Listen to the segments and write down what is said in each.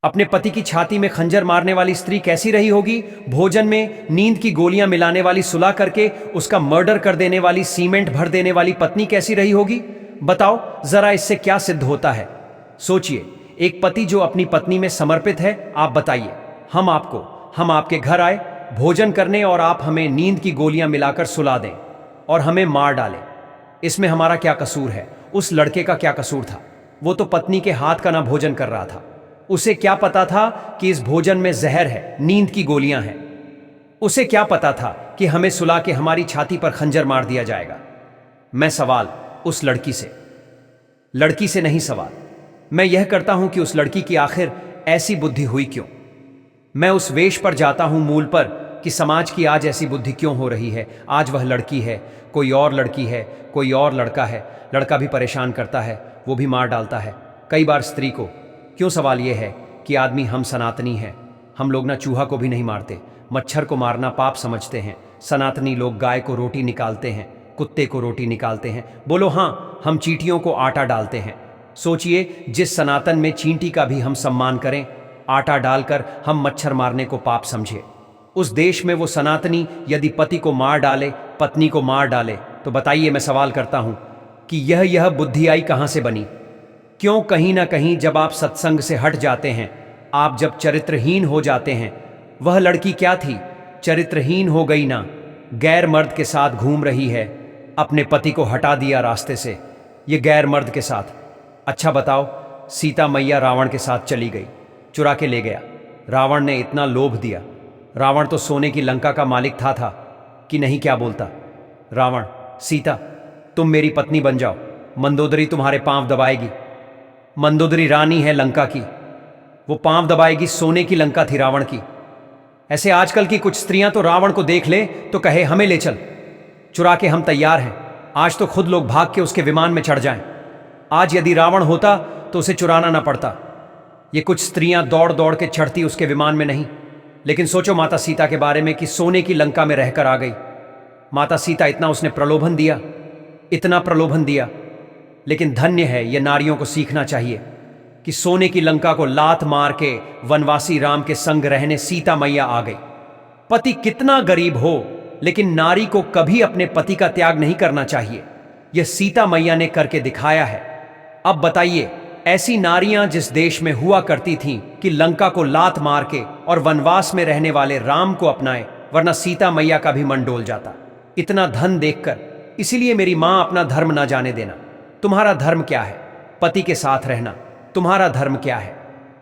अपने पति की छाती में खंजर मारने वाली स्त्री कैसी रही होगी? भोजन में नींद की गोलियां मिलाने वाली सुला करके उसका मर्डर कर देने वाली सीमेंट भर देने वाली पत्नी कैसी रही होगी? बताओ जरा, इससे क्या सिद्ध होता है? सोचिए, एक पति जो अपनी पत्नी में समर्पित है। आप बताइए, हम आपके घर आए भोजन करने और आप हमें नींद की गोलियां मिलाकर सुला दें और हमें मार डालें। इसमें हमारा क्या कसूर है? उस लड़के का क्या कसूर था? वो तो पत्नी के हाथ का ना भोजन कर रहा था। उसे क्या पता था कि इस भोजन में जहर है, नींद की गोलियां हैं? उसे क्या पता था कि हमें सुला के हमारी छाती पर खंजर मार दिया जाएगा? मैं सवाल उस लड़की से नहीं सवाल मैं यह करता हूं कि उस लड़की की आखिर ऐसी बुद्धि हुई क्यों? मैं उस वेश पर जाता हूं, मूल पर, कि समाज की आज ऐसी बुद्धि क्यों हो रही है। आज वह लड़की है, कोई और लड़की है, कोई और लड़का है। लड़का भी परेशान करता है, वो भी मार डालता है, कई बार स्त्री को। क्यों? सवाल यह है कि आदमी हम सनातनी हैं। हम लोग ना चूहा को भी नहीं मारते, मच्छर को मारना पाप समझते हैं। सनातनी लोग गाय को रोटी निकालते हैं, कुत्ते को रोटी निकालते हैं। बोलो हाँ, हम चींटियों को आटा डालते हैं। सोचिए, जिस सनातन में चींटी का भी हम सम्मान करें, आटा डालकर हम मच्छर मारने को पाप समझे, उस देश में वो सनातनी यदि पति को मार डाले, पत्नी को मार डाले, तो बताइए, मैं सवाल करता हूं कि यह बुद्धि आई कहां से बनी? क्यों? कहीं ना कहीं जब आप सत्संग से हट जाते हैं, आप जब चरित्रहीन हो जाते हैं। वह लड़की क्या थी? चरित्रहीन हो गई ना, गैर मर्द के साथ घूम रही है। अपने पति को हटा दिया रास्ते से, ये गैर मर्द के साथ। अच्छा बताओ, सीता मैया रावण के साथ चली गई, चुरा के ले गया। रावण ने इतना लोभ दिया। रावण तो सोने की लंका का मालिक था कि नहीं? क्या बोलता रावण? सीता, तुम मेरी पत्नी बन जाओ, मंदोदरी तुम्हारे पांव दबाएगी। मंदोदरी रानी है लंका की, वो पांव दबाएगी। सोने की लंका थी रावण की। ऐसे आजकल की कुछ स्त्रियां तो रावण को देख ले तो कहे हमें ले चल, चुरा के हम तैयार हैं। आज तो खुद लोग भाग के उसके विमान में चढ़ जाएं। आज यदि रावण होता तो उसे चुराना ना पड़ता। ये कुछ स्त्रियां दौड़ दौड़ के चढ़ती उसके विमान में नहीं। लेकिन सोचो माता सीता के बारे में कि सोने की लंका में रहकर आ गई। माता सीता, इतना उसने प्रलोभन दिया, इतना प्रलोभन दिया। लेकिन धन्य है, ये नारियों को सीखना चाहिए कि सोने की लंका को लात मार के वनवासी राम के संग रहने सीता मैया आ गई। पति कितना गरीब हो, लेकिन नारी को कभी अपने पति का त्याग नहीं करना चाहिए। यह सीता मैया ने करके दिखाया है। अब बताइए, ऐसी नारियां जिस देश में हुआ करती थीं कि लंका को लात मार के और वनवास में रहने वाले राम को अपनाए, वरना सीता मैया का भी मन डोल जाता इतना धन देखकर। इसीलिए मेरी मां, अपना धर्म ना जाने देना। तुम्हारा धर्म क्या है? पति के साथ रहना। तुम्हारा धर्म क्या है?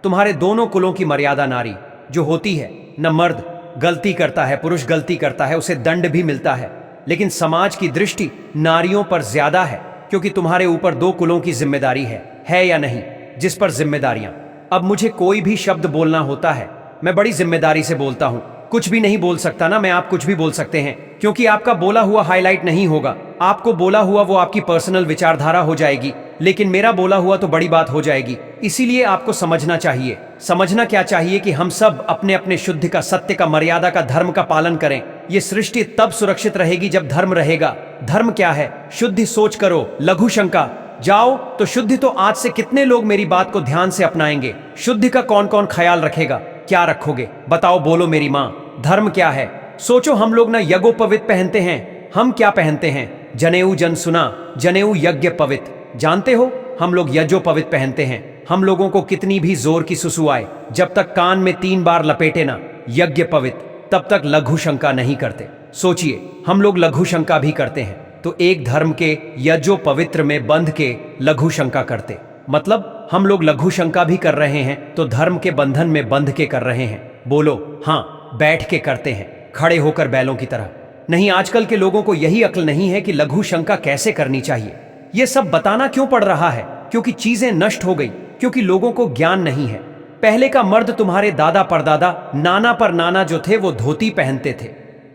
तुम्हारे दोनों कुलों की मर्यादा नारी जो होती है, न मर्द गलती करता है, पुरुष गलती करता है, उसे दंड भी मिलता है। लेकिन समाज की दृष्टि नारियों पर ज्यादा है, क्योंकि तुम्हारे ऊपर दो कुलों की जिम्मेदारी है या नहीं? जिस पर जिम्मेदारियां, अब मुझे कोई भी शब्द बोलना होता है, मैं बड़ी जिम्मेदारी से बोलता हूं। कुछ भी नहीं बोल सकता ना मैं? आप कुछ भी बोल सकते हैं, क्योंकि आपका बोला हुआ हाईलाइट नहीं होगा। आपको बोला हुआ वो आपकी पर्सनल विचारधारा हो जाएगी, लेकिन मेरा बोला हुआ तो बड़ी बात हो जाएगी। इसीलिए आपको समझना चाहिए। समझना क्या चाहिए? कि हम सब अपने अपने शुद्ध का, सत्य का, मर्यादा का, धर्म का पालन करें। ये सृष्टि तब सुरक्षित रहेगी जब धर्म रहेगा। धर्म क्या है? शुद्धि सोच करो, लघु शंका। जाओ तो शुद्धि तो आज से कितने लोग मेरी बात को ध्यान से अपनाएंगे? शुद्धि का कौन कौन ख्याल रखेगा? क्या रखोगे? बताओ, बोलो मेरी माँ। धर्म क्या है? सोचो, हम लोग ना यज्ञोपवीत पहनते हैं। हम क्या पहनते हैं? जनेऊ। जन सुना? जनेऊ यज्ञ पवित। जानते हो, हम लोग यज्ञोपवीत पहनते हैं। हम लोगों को कितनी भी जोर की सुसु आए, जब तक कान में 3 बार लपेटे ना यज्ञ पवित, तब तक लघु शंका नहीं करते। सोचिए, हम लोग लघु शंका भी करते हैं तो एक धर्म के यज्ञो पवित्र में बंध के लघु शंका करते। मतलब हम लोग लघु शंका भी कर रहे हैं तो धर्म के बंधन में बंध के कर रहे हैं। बोलो हाँ, बैठ के करते हैं, खड़े होकर बैलों की तरह नहीं। आजकल के लोगों को यही अक्ल नहीं है कि लघु शंका कैसे करनी चाहिए। ये सब बताना क्यों पड़ रहा है? क्योंकि चीजें नष्ट हो गई, क्योंकि लोगों को ज्ञान नहीं है। पहले का मर्द, तुम्हारे दादा परदादा, नाना पर नाना जो थे, वो धोती पहनते थे।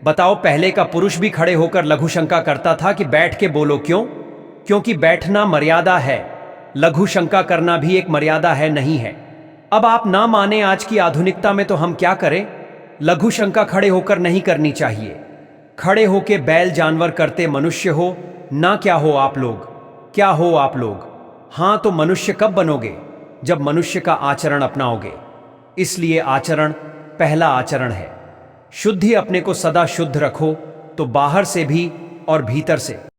बताओ, पहले का पुरुष भी खड़े होकर लघु शंका करता था कि बैठ के बोलो। क्यों? क्योंकि बैठना मर्यादा है, लघु शंका करना भी एक मर्यादा है, नहीं है? अब आप ना माने, आज की आधुनिकता में तो हम क्या करें? लघु शंका खड़े होकर नहीं करनी चाहिए। खड़े होके बैल जानवर करते मनुष्य हो ना। क्या हो आप लोग? क्या हो आप लोग? हाँ, तो मनुष्य कब बनोगे? जब मनुष्य का आचरण अपनाओगे। इसलिए आचरण पहला आचरण है। शुद्धि अपने को सदा शुद्ध रखो, तो बाहर से भी और भीतर से।